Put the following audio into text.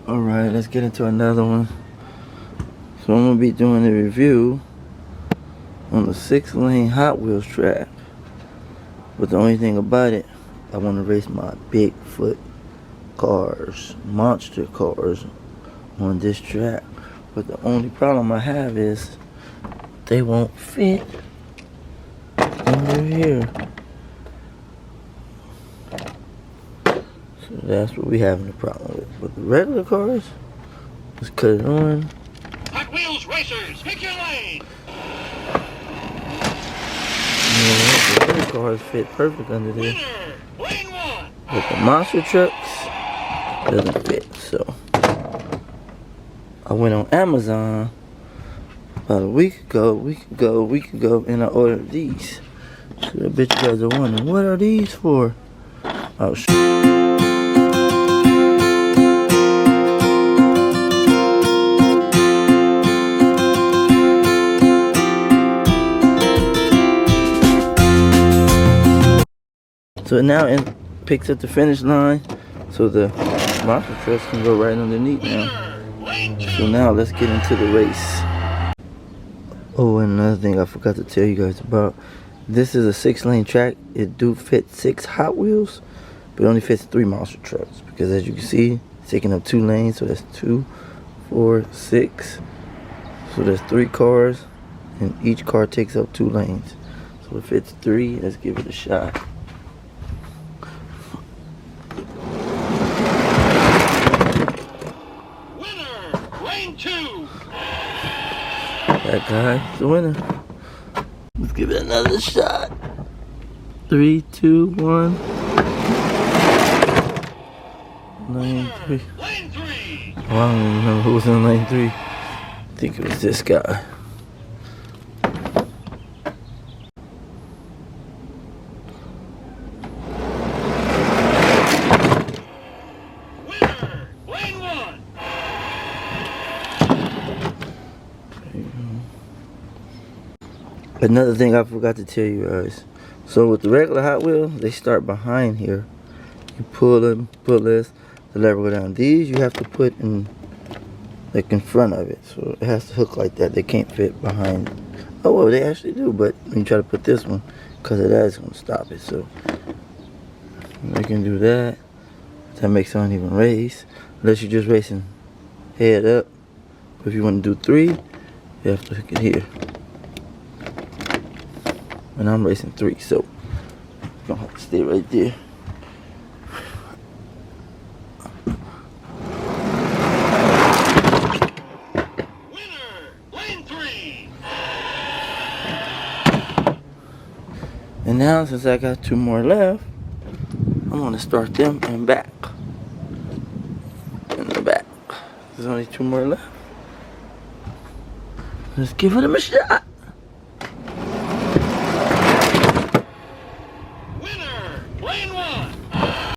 Alright, let's get into another one. So I'm going to be doing a review on the 6-lane Hot Wheels track. But the only thing about it, I want to race my Bigfoot cars, monster cars on this track. But the only problem I have is they won't fit under here. So that's what we having a problem with. But the regular cars, let's cut it on. Hot Wheels racers, pick your lane. The regular cars fit perfect under there. Lane one. But the monster trucks doesn't fit. So I went on Amazon about a week ago, and I ordered these. So I bet you guys are wondering, what are these for? I'll show you. So now it picks up the finish line, so the monster trucks can go right underneath now. So now let's get into the race. Oh, and another thing I forgot to tell you guys about. This is a 6-lane track. It do fit 6 Hot Wheels, but it only fits 3 monster trucks. Because as you can see, it's taking up 2 lanes, so that's 2, 4, 6. So there's 3 cars, and each car takes up 2 lanes. So it fits 3. Let's give it a shot. Lane two. That guy's the winner. Let's give it another shot. 3, 2, 1. Lane 3. Lane three. Oh, I don't even remember who was in lane 3. I think it was this guy. Lane one. Another thing I forgot to tell you guys. So with the regular Hot Wheels, they start behind here. You pull them, pull this, the lever go down. These you have to put in, like, in front of it. So it has to hook like that. They can't fit behind. Oh well, they actually do, but when you try to put this one, because of that, it's gonna stop it. So they can do that. That makes it uneven race, unless you're just racing head up. But if you want to do 3, you have to hook it here. And I'm racing 3, so you're gonna have to stay right there. Lane three. And now, since I got 2 more left, I'm gonna start them in back. In the back. There's only 2 more left. Let's give it a shot.